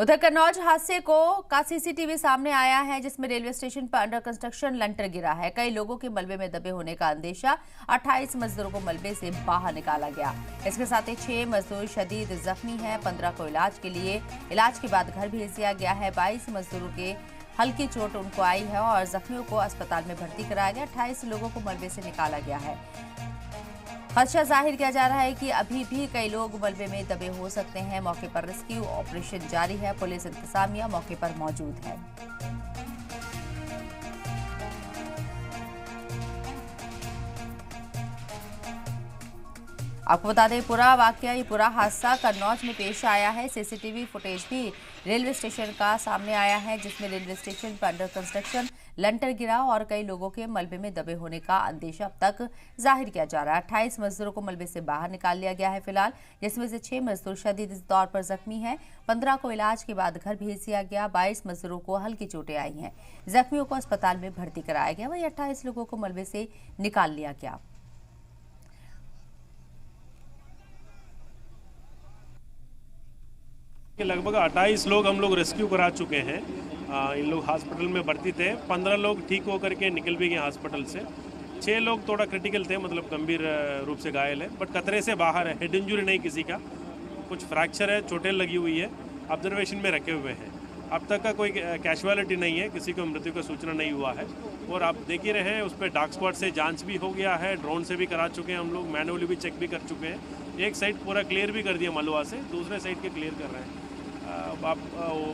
उधर कन्नौज हादसे का सीसीटीवी सामने आया है, जिसमें रेलवे स्टेशन पर अंडर कंस्ट्रक्शन लेंटर गिरा है। कई लोगों के मलबे में दबे होने का अंदेशा। 28 मजदूरों को मलबे से बाहर निकाला गया। इसके साथ ही 6 मजदूर शदीद जख्मी हैं। 15 को इलाज के बाद घर भेज दिया गया है। 22 मजदूरों के हल्की चोट उनको आई है और जख्मियों को अस्पताल में भर्ती कराया गया। 28 लोगों को मलबे से निकाला गया है। खदशा जाहिर किया जा रहा है कि अभी भी कई लोग मलबे में दबे हो सकते हैं। मौके पर रेस्क्यू ऑपरेशन जारी है। पुलिस इंतजामिया मौके पर मौजूद है। आपको बता दें, पूरा हादसा कन्नौज में पेश आया है। सीसीटीवी फुटेज भी रेलवे स्टेशन का सामने आया है, जिसमें रेलवे स्टेशन पर अंडर कंस्ट्रक्शन लेंटर गिरा और कई लोगों के मलबे में दबे होने का अंदेशा अब तक जाहिर किया जा रहा है। 28 मजदूरों को मलबे से बाहर निकाल लिया गया है फिलहाल, जिसमें से 6 मजदूर शदीद तौर पर जख्मी हैं। 15 को इलाज के बाद घर भेज दिया गया। 22 मजदूरों को हल्की चोटें आई हैं। जख्मियों को अस्पताल में भर्ती कराया गया। वहीं 28 लोगों को मलबे से निकाल लिया गया। लगभग 28 लोग हम लोग रेस्क्यू करा चुके हैं। इन लोग हॉस्पिटल में भर्ती थे। 15 लोग ठीक होकर के निकल भी गए हॉस्पिटल से। 6 लोग थोड़ा क्रिटिकल थे, मतलब गंभीर रूप से घायल है, बट खतरे से बाहर है। हेड इंजरी नहीं किसी का, कुछ फ्रैक्चर है, चोटें लगी हुई है, ऑब्जर्वेशन में रखे हुए हैं। अब तक का कोई कैजुअलिटी नहीं है, किसी को मृत्यु का सूचना नहीं हुआ है। और आप देख ही रहे हैं, उस पर डॉग स्क्वाड से जांच भी हो गया है, ड्रोन से भी करा चुके हैं हम लोग, मैनुअली भी चेक भी कर चुके हैं। एक साइड पूरा क्लियर भी कर दिया मलबा से, दूसरे साइड के क्लियर कर रहे हैं। आप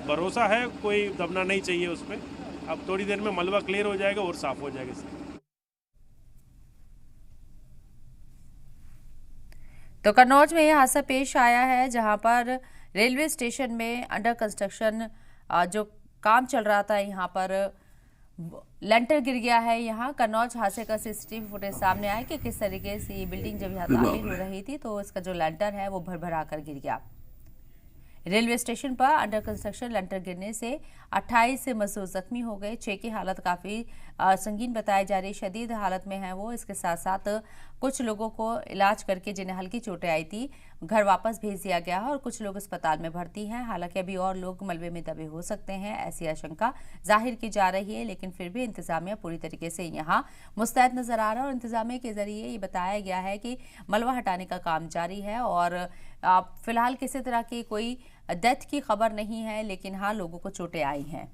भरोसा है, कोई दबना नहीं चाहिए उस पर। अब थोड़ी देर में मलबा क्लियर हो जाएगा और साफ हो जाएगा। तो कन्नौज में यह हादसा पेश आया है, जहां पर रेलवे स्टेशन में अंडर कंस्ट्रक्शन जो काम चल रहा था, यहां पर लेंटर गिर गया है। यहाँ कन्नौज हादसे का सीसीटीवी फुटेज सामने आया कि किस तरीके से ये बिल्डिंग जब यहाँ तामीर हो रही थी तो इसका जो लेंटर है वो भरभरा कर गिर गया। रेलवे स्टेशन पर अंडर कंस्ट्रक्शन लेंटर गिरने से 28 मजदूर जख्मी हो गए। 6 की हालत काफी संगीन बताई जा रही, शदीद हालत में है वो। इसके साथ साथ कुछ लोगों को इलाज करके, जिन्हें हल्की चोटें आई थी, घर वापस भेज दिया गया है और कुछ लोग अस्पताल में भर्ती हैं। हालांकि अभी और लोग मलबे में दबे हो सकते हैं, ऐसी आशंका जाहिर की जा रही है। लेकिन फिर भी इंतजामिया पूरी तरीके से यहाँ मुस्तैद नजर आ रहा है और इंतजामिया के जरिए ये बताया गया है कि मलबा हटाने का काम जारी है। और फिलहाल किसी तरह की कोई डेथ की खबर नहीं है, लेकिन हाँ, लोगों को चोटें आई हैं।